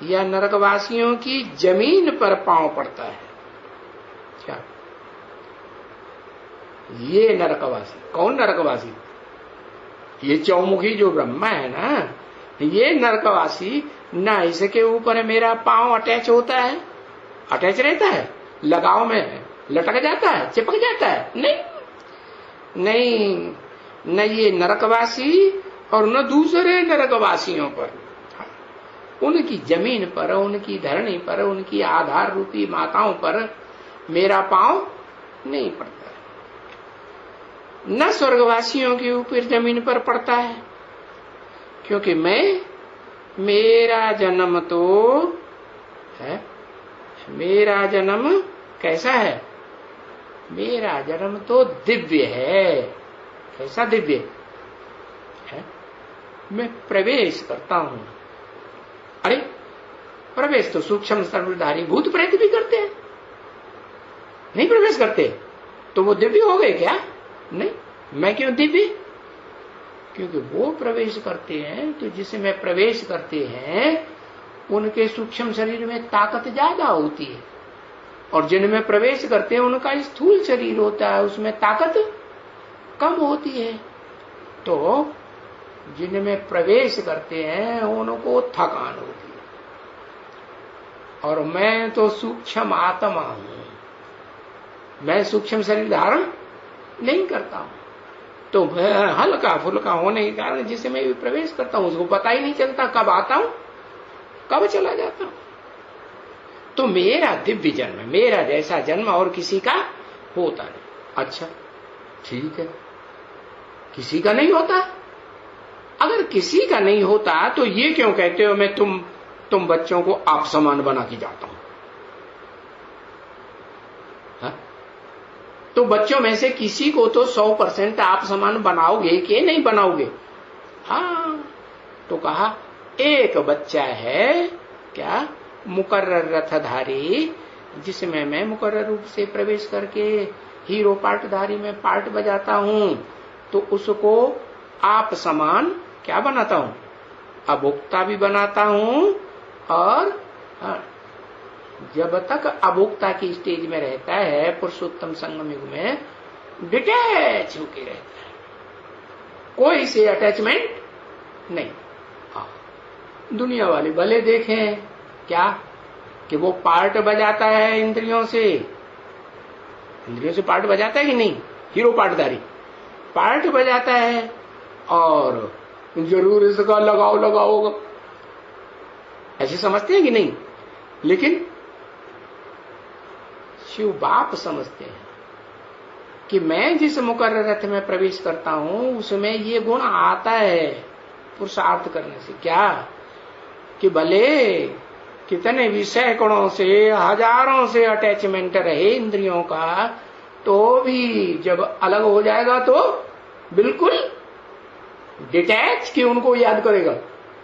या नरकवासियों की जमीन पर पांव पड़ता है। क्या? ये नरकवासी। कौन नरकवासी? ये चौमुखी जो ब्रह्मा है ना, ये नरकवासी ना इसके ऊपर मेरा पांव अटैच होता है, अटैच रहता है, लगाव में लटक जाता है, चिपक जाता है, नहीं नहीं, न ये नरकवासी और न दूसरे नरकवासियों पर, उनकी जमीन पर, उनकी धरणी पर, उनकी आधार रूपी माताओं पर मेरा पांव नहीं पड़ता है, न स्वर्गवासियों के ऊपर जमीन पर पड़ता है, क्योंकि मेरा जन्म तो है, मेरा जन्म कैसा है, मेरा जन्म तो दिव्य है। कैसा दिव्य है? मैं प्रवेश करता हूं। अरे प्रवेश तो सूक्ष्म सर्वधारी भूत प्रेत भी करते हैं, नहीं प्रवेश करते, तो वो दिव्य हो गए क्या? नहीं। मैं क्यों दिव्य? क्योंकि वो प्रवेश करते हैं, तो जिसमें प्रवेश करते हैं उनके सूक्ष्म शरीर में ताकत ज्यादा होती है, और जिनमें प्रवेश करते हैं उनका स्थूल शरीर होता है, उसमें ताकत कम होती है। तो जिनमें प्रवेश करते हैं उनको थकान होती है, और मैं तो सूक्ष्म आत्मा हूं, मैं सूक्ष्म शरीर धारण नहीं करता हूं, तो हल्का फुल्का होने के कारण जिसे मैं भी प्रवेश करता हूं उसको पता ही नहीं चलता कब आता हूं कब चला जाता हूं। तो मेरा दिव्य जन्म है, मेरा जैसा जन्म और किसी का होता नहीं। अच्छा ठीक है, किसी का नहीं होता। अगर किसी का नहीं होता तो ये क्यों कहते हो मैं तुम बच्चों को आप समान बना के जाता हूं? तो बच्चों में से किसी को तो 100% आप समान बनाओगे कि नहीं बनाओगे? हाँ, तो कहा एक बच्चा है क्या, मुकर्रर रथधारी, जिसमें मैं मुकर्रर रूप से प्रवेश करके हीरो पार्टधारी में पार्ट बजाता हूं, तो उसको आप समान क्या बनाता हूं, अभोक्ता भी बनाता हूं, और जब तक अभोक्ता की स्टेज में रहता है पुरुषोत्तम संगम युग में डिटैच होके रहता है, कोई से अटैचमेंट नहीं। दुनिया वाले भले देखें क्या कि वो पार्ट बजाता है इंद्रियों से पार्ट बजाता है कि नहीं, हीरो पार्टधारी पार्ट बजाता है, और जरूर इसका लगाओ होगा, ऐसे समझते हैं कि नहीं? लेकिन शिव बाप समझते हैं कि मैं जिस मुकर्रर रथ में प्रवेश करता हूं उसमें ये गुण आता है पुरुषार्थ करने से। क्या कि भले कितने भी सैकड़ों से हजारों से अटैचमेंट रहे इंद्रियों का, तो भी जब अलग हो जाएगा तो बिल्कुल डिटैच कि उनको याद करेगा,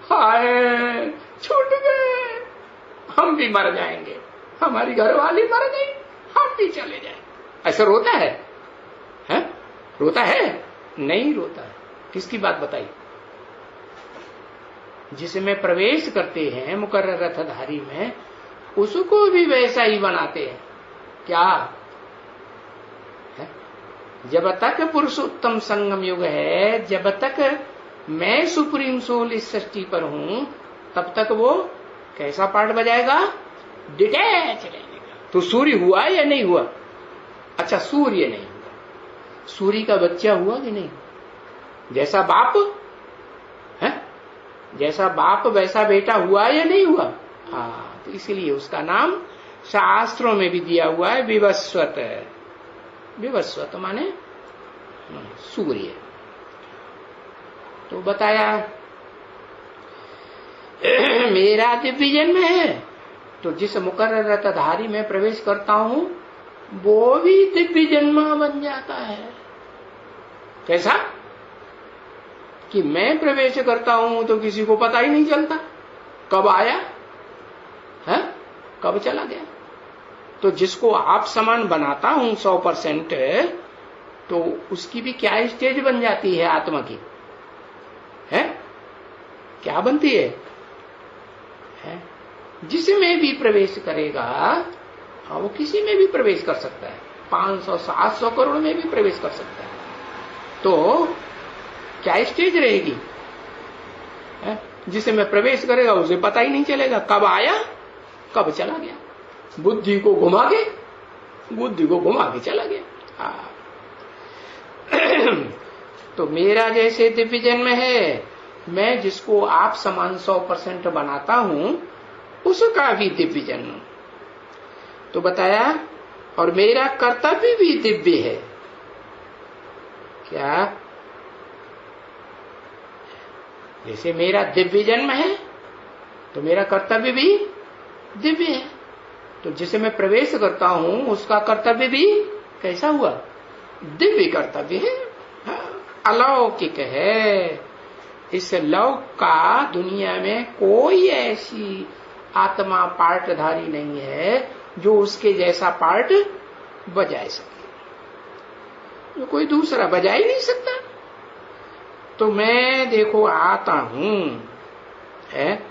हाय छूट गए, हम भी मर जाएंगे, हमारी घरवाली मर गई, हम भी चले जाएंगे। ऐसा रोता है? रोता है? नहीं रोता है। किसकी बात बताई? जिसमें प्रवेश करते हैं मुकर्रर रथधारी में, उसको भी वैसा ही बनाते हैं। क्या है? जब तक पुरुषोत्तम संगम युग है, जब तक मैं सुप्रीम सोल इस सृष्टि पर हूं, तब तक वो कैसा पार्ट बजाएगा? डिटैच रहेगा। तो सूर्य हुआ या नहीं हुआ? अच्छा, सूर्य नहीं हुआ, सूर्य का बच्चा हुआ कि नहीं? जैसा बाप है, जैसा बाप वैसा बेटा हुआ या नहीं हुआ? हाँ, तो इसलिए उसका नाम शास्त्रों में भी दिया हुआ है विवस्वत। विवस्वत माने सूर्य। तो बताया मेरा दिव्य जन्म है, तो जिस मुकर्रर रथधारी में प्रवेश करता हूं वो भी दिव्य जन्मा बन जाता है। कैसा कि मैं प्रवेश करता हूं तो किसी को पता ही नहीं चलता कब आया है, कब चला गया। तो जिसको आप समान बनाता हूं 100%, तो उसकी भी क्या स्टेज बन जाती है आत्मा की? है क्या बनती है? जिसमें भी प्रवेश करेगा, हाँ, वो किसी में भी प्रवेश कर सकता है, 500 700 करोड़ में भी प्रवेश कर सकता है। तो क्या स्टेज रहेगी? जिसे मैं प्रवेश करेगा उसे पता ही नहीं चलेगा कब आया कब चला गया। बुद्धि को घुमा के चला गया। तो मेरा जैसे दिव्य जन्म है, मैं जिसको आप समान 100% बनाता हूं उसका भी दिव्य जन्म। तो बताया, और मेरा कर्तव्य भी दिव्य है। क्या? जैसे मेरा दिव्य जन्म है तो मेरा कर्तव्य भी दिव्य है। तो जिसे मैं प्रवेश करता हूं उसका कर्तव्य भी कैसा हुआ? दिव्य कर्तव्य है, अलौकिक है। इस लौक का दुनिया में कोई ऐसी आत्मा पार्टधारी नहीं है जो उसके जैसा पार्ट बजा सके, जो कोई दूसरा बजा ही नहीं सकता। तो मैं देखो आता हूं, है,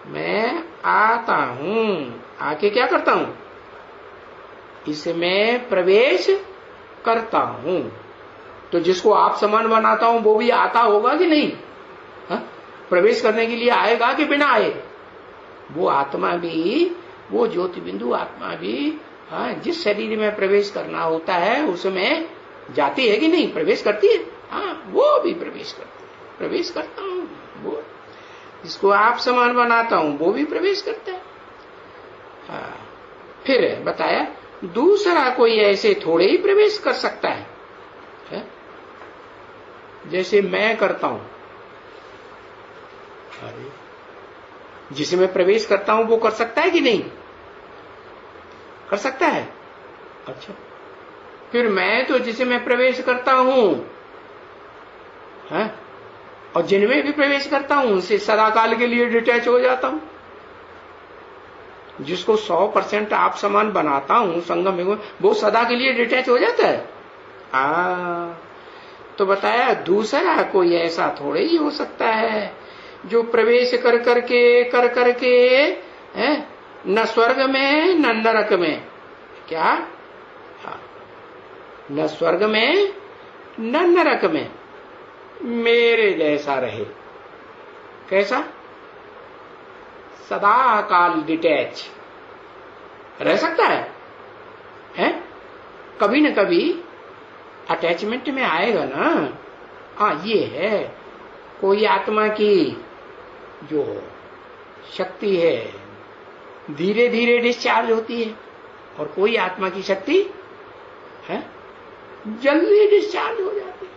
मैं आता हूं, आके क्या करता हूं? इसमें प्रवेश करता हूं। तो जिसको आप समान बनाता हूं वो भी आता होगा कि नहीं? हा? प्रवेश करने के लिए आएगा कि बिना आए? वो आत्मा भी, वो ज्योति बिंदु आत्मा भी, हाँ, जिस शरीर में प्रवेश करना होता है उसमें जाती है कि नहीं? प्रवेश करती है। हाँ, वो भी प्रवेश करती है। प्रवेश करता हूं, वो जिसको आप समान बनाता हूं वो भी प्रवेश करता है। हाँ, फिर बताया, दूसरा कोई ऐसे थोड़े ही प्रवेश कर सकता है, जैसे मैं करता हूं। अरे, जिसे मैं प्रवेश करता हूं वो कर सकता है कि नहीं? कर सकता है। अच्छा, फिर मैं तो जिसे मैं प्रवेश करता हूं, है, और जिनमें भी प्रवेश करता हूं उनसे सदाकाल के लिए डिटैच हो जाता हूं। जिसको 100% आप समान बनाता हूं संगम में, वो सदा के लिए डिटैच हो जाता है। तो बताया, दूसरा कोई ऐसा थोड़े ही हो सकता है जो प्रवेश कर करके है, न स्वर्ग में न नरक में, क्या? हाँ, न स्वर्ग में न नरक में मेरे जैसा रहे। कैसा? सदा काल डिटैच रह सकता है? कभी न कभी अटैचमेंट में आएगा ना। हाँ, ये है, कोई आत्मा की जो शक्ति है धीरे धीरे डिस्चार्ज होती है, और कोई आत्मा की शक्ति है जल्दी डिस्चार्ज हो जाती है।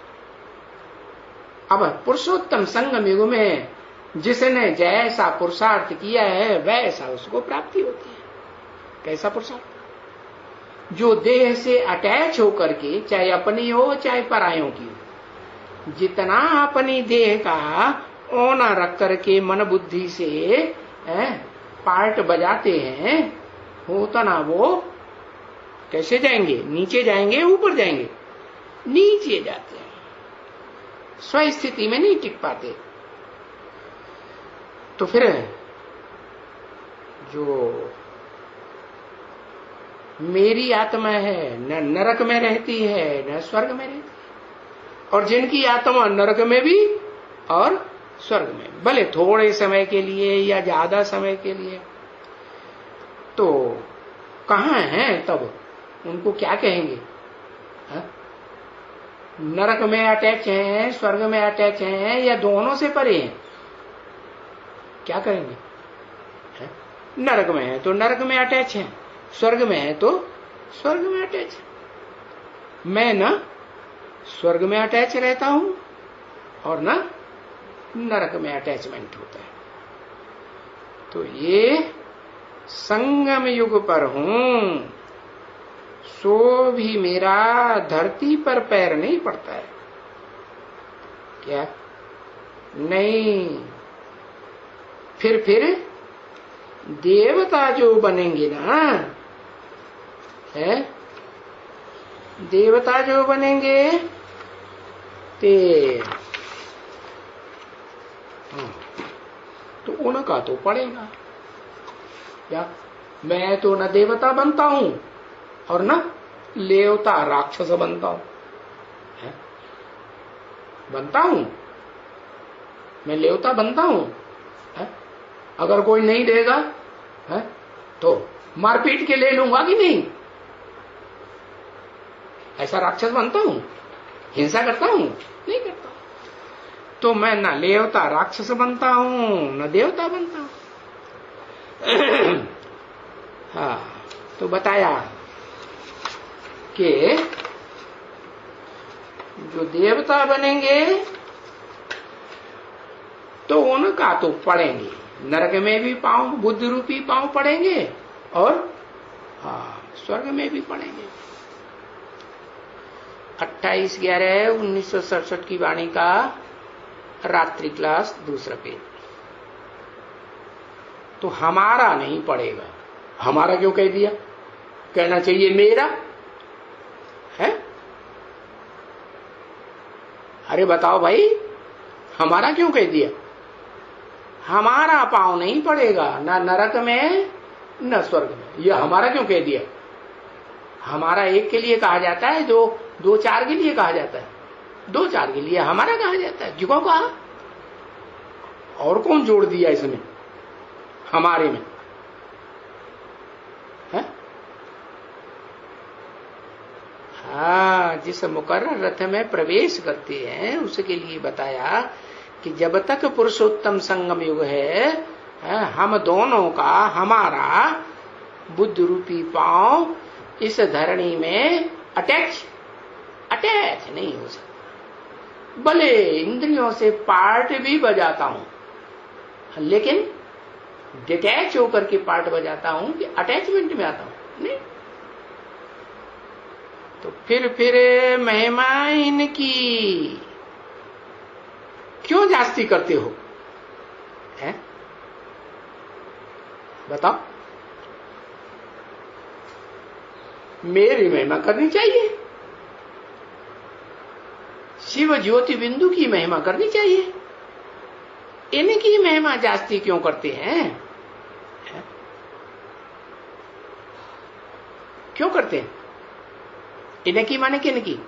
अब पुरुषोत्तम संगम युग में जिसने जैसा पुरुषार्थ किया है वैसा उसको प्राप्ति होती है। कैसा पुरुषार्थ? जो देह से अटैच होकर के, चाहे अपनी हो चाहे परायों की हो, जितना अपनी देह का ओना रख करके मन बुद्धि से पार्ट बजाते हैं, होता ना वो कैसे जाएंगे? नीचे जाएंगे, ऊपर जाएंगे? नीचे जाते हैं, स्वस्थिति में नहीं टिक पाते। तो फिर जो मेरी आत्मा है न नरक में रहती है न स्वर्ग में रहती है, और जिनकी आत्मा नरक में भी और स्वर्ग में, भले थोड़े समय के लिए या ज्यादा समय के लिए, तो कहाँ हैं तब? उनको क्या कहेंगे? नरक में अटैच हैं, स्वर्ग में अटैच हैं, या दोनों से परे हैं? क्या करेंगे? नरक में है तो नरक में अटैच है, स्वर्ग में है तो स्वर्ग में अटैच है। मैं न स्वर्ग में अटैच रहता हूं और न नरक में अटैचमेंट होता है। तो ये संगम युग पर हूं, सो भी मेरा धरती पर पैर नहीं पड़ता है। क्या? नहीं। फिर देवता जो बनेंगे ना, है, देवता जो बनेंगे तो उनका तो पड़ेगा। क्या? मैं तो न देवता बनता हूं और न लेवता राक्षस बनता हूं। बनता हूं मैं लेवता बनता हूं? अगर कोई नहीं देगा है तो मारपीट के ले लूंगा कि नहीं? ऐसा राक्षस बनता हूं? हिंसा करता हूं? नहीं करता। तो मैं न लेवता राक्षस बनता हूं न देवता बनता हूं। हाँ, तो बताया कि जो देवता बनेंगे तो उनका तो पड़ेंगे, नरक में भी पांव, बुद्ध रूपी पांव पड़ेंगे और स्वर्ग में भी पड़ेंगे। 28/11/1967 की वाणी का रात्रि क्लास दूसरा पेज। तो हमारा नहीं पड़ेगा। हमारा क्यों कह दिया? कहना चाहिए मेरा है। अरे बताओ भाई, हमारा क्यों कह दिया? हमारा पांव नहीं पड़ेगा ना नरक में न स्वर्ग में। यह हमारा क्यों कह दिया? हमारा एक के लिए कहा जाता है, दो चार के लिए कहा जाता है, 2-4 के लिए हमारा कहा जाता है। क्यों कहा? और कौन जोड़ दिया इसमें हमारे में? है? हाँ, जिस मुकर्रर रथ में प्रवेश करते हैं उसके लिए बताया कि जब तक पुरुषोत्तम संगम युग है, हम दोनों का, हमारा बुद्ध रूपी पांव इस धरणी में अटैच नहीं हो सकता। भले इंद्रियों से पार्ट भी बजाता हूं, लेकिन डिटैच होकर के पार्ट बजाता हूं कि अटैचमेंट में आता हूं नहीं। तो फिर महिमा इनकी क्यों जास्ती करते हो? है? बताओ। मेरी महिमा करनी चाहिए, शिव ज्योति बिंदु की महिमा करनी चाहिए। इनकी महिमा जास्ती क्यों करते हैं? है? क्यों करते हैं? इनकी माने किनकी?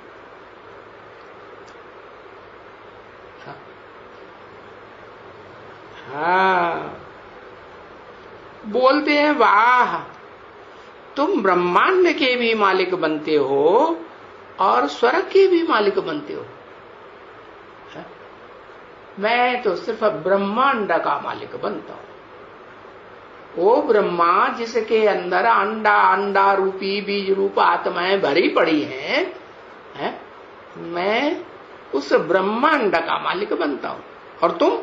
हाँ, बोलते हैं वाह, तुम ब्रह्मांड के भी मालिक बनते हो और स्वर्ग के भी मालिक बनते हो। है? मैं तो सिर्फ ब्रह्मांड का मालिक बनता हूं। वो ब्रह्मा जिसके अंदर अंडा रूपी बीज रूप आत्माएं भरी पड़ी हैं, है? मैं उस ब्रह्मांड का मालिक बनता हूं। और तुम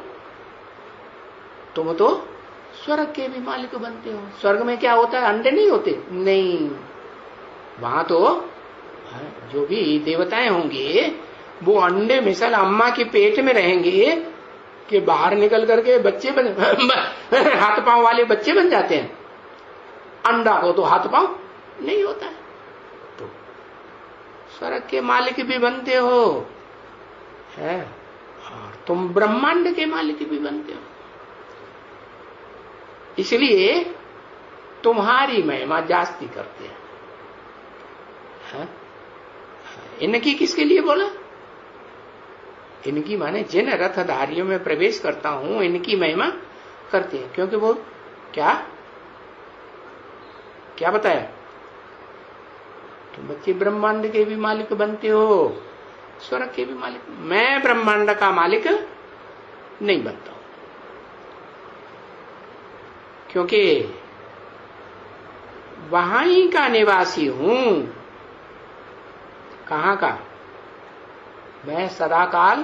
तो स्वर्ग के भी मालिक बनते हो। स्वर्ग में क्या होता है? अंडे नहीं होते? नहीं, वहां तो जो भी देवताएं होंगे वो अंडे मिसल अम्मा के पेट में रहेंगे कि बाहर निकल करके बच्चे बन हाथ पांव वाले बच्चे बन जाते हैं। अंडा को तो हाथ पांव नहीं होता है। तो स्वर्ग के मालिक भी बनते हो है, और तुम ब्रह्मांड के मालिक भी बनते हो। इसलिए तुम्हारी महिमा जास्ती करते हैं। है? इनकी किसके लिए बोला? इनकी माने जिन रथधारियों में प्रवेश करता हूं इनकी महिमा करते हैं। क्योंकि वो क्या बताया? तुम बच्चे ब्रह्मांड के भी मालिक बनते हो, स्वर्ग के भी मालिक। मैं ब्रह्मांड का मालिक नहीं बनता हूं, क्योंकि वहां ही का निवासी हूं। कहां का? मैं सदाकाल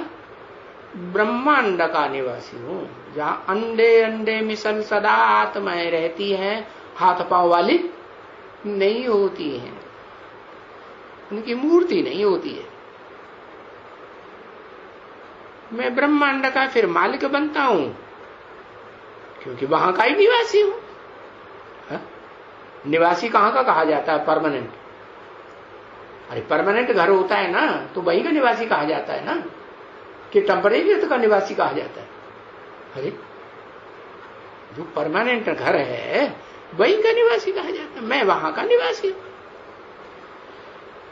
ब्रह्मांड का निवासी हूं, जहां अंडे मिसल सदा आत्माएं रहती हैं, हाथ पांव वाली नहीं होती हैं, उनकी मूर्ति नहीं होती है। मैं ब्रह्मांड का फिर मालिक बनता हूं क्योंकि वहां का ही निवासी हूं। निवासी कहां का कहा जाता है? परमानेंट। अरे परमानेंट घर होता है ना, तो वही का निवासी कहा जाता है ना, कि टेम्परेरी का निवासी कहा जाता है। अरे जो परमानेंट घर है वही का निवासी कहा जाता है। मैं वहां का निवासी हूं,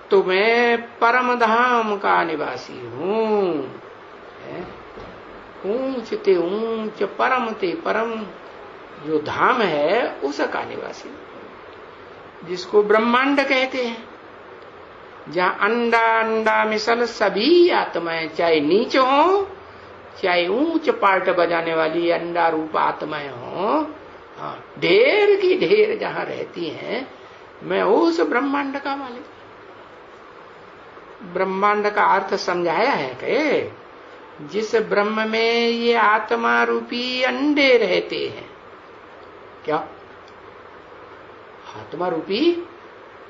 तो मैं परम धाम का निवासी हूं। ऊंच ते ऊंच परम ते परम जो धाम है उसका निवासी, जिसको ब्रह्मांड कहते हैं, जहां अंडा अंडा मिसल सभी आत्माएं, चाहे नीच हो चाहे ऊंच पार्ट बजाने वाली अंडा रूप आत्माएं हो, ढेर की ढेर जहां रहती हैं, मैं उस ब्रह्मांड का मालिक। ब्रह्मांड का अर्थ समझाया है कि जिस ब्रह्म में ये आत्मा रूपी अंडे रहते हैं, क्या आत्मा रूपी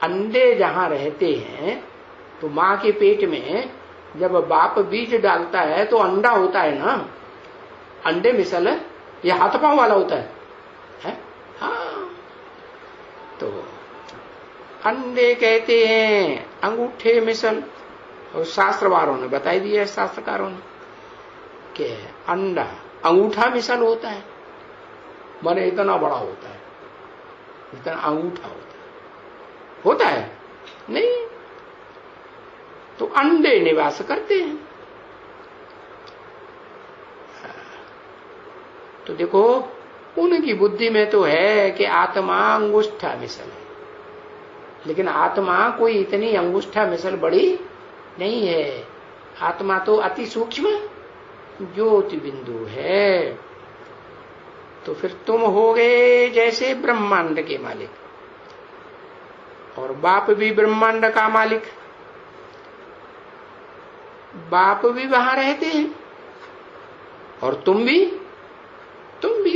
अंडे जहां रहते हैं, तो मां के पेट में जब बाप बीज डालता है तो अंडा होता है ना, अंडे मिसल ये हाथ पांव वाला होता है? हाँ, तो अंडे कहते हैं अंगूठे मिसल, और शास्त्रवारों ने बताई दिया है, शास्त्रकारों ने, कि अंडा अंगूठा मिसल होता है, माने इतना बड़ा होता है, इतना अंगूठा होता है नहीं, तो अंडे निवास करते हैं। तो देखो उनकी बुद्धि में तो है कि आत्मा अंगुष्ठा मिसल है, लेकिन आत्मा कोई इतनी अंगुष्ठा मिसल बड़ी नहीं है। आत्मा तो अति सूक्ष्म ज्योति बिंदु है। तो फिर तुम हो गए जैसे ब्रह्मांड के मालिक, और बाप भी ब्रह्मांड का मालिक, बाप भी वहां रहते हैं और तुम भी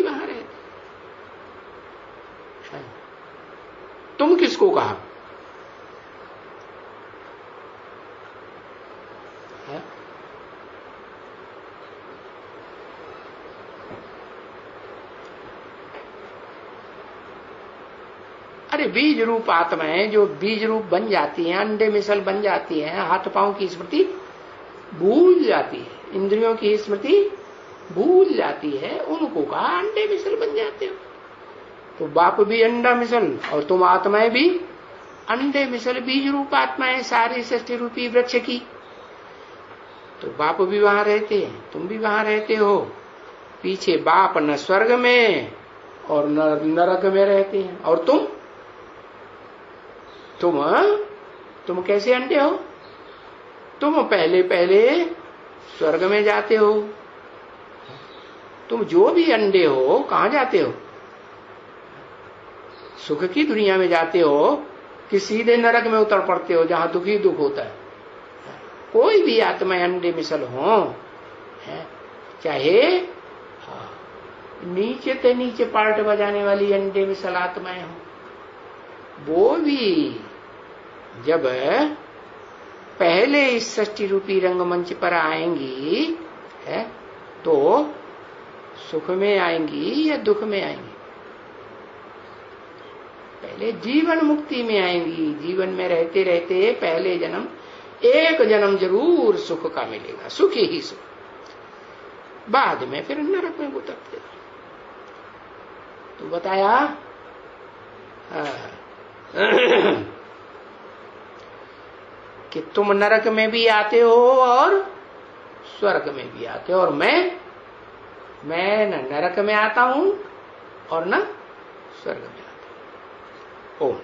वहां रहते। तुम किसको कहा? अरे बीज रूप आत्माएं जो बीज रूप बन जाती हैं, अंडे मिसल बन जाती हैं, हाथ पांव की स्मृति भूल जाती है, इंद्रियों की स्मृति भूल जाती है, उनको कहा अंडे मिसल बन जाते हो। तो बाप भी अंडा मिसल और तुम आत्माएं भी अंडे मिसल, बीज रूप आत्माएं सारी सृष्टि रूपी वृक्ष की। तो बाप भी वहां रहते हैं, तुम भी वहां रहते हो। पीछे बाप न स्वर्ग में और न नरक में रहते हैं, और तुम कैसे अंडे हो? तुम पहले स्वर्ग में जाते हो। तुम जो भी अंडे हो कहां जाते हो? सुख की दुनिया में जाते हो कि सीधे नरक में उतर पड़ते हो जहां दुखी दुख होता है? कोई भी आत्मा अंडे मिसल हो, चाहे नीचे से नीचे पार्ट बजाने वाली अंडे मिसल आत्माएं हो, वो भी जब पहले इस सृष्टि रूपी रंगमंच पर आएंगी तो सुख में आएंगी या दुख में आएंगी? पहले जीवन मुक्ति में आएंगी। जीवन में रहते रहते पहले जन्म, एक जन्म जरूर सुख का मिलेगा, सुख ही सुख, बाद में फिर नरक में उतरते। तो बताया कि तुम नरक में भी आते हो और स्वर्ग में भी आते हो, और मैं न नरक में आता हूं और न स्वर्ग में आता हूं। ओम।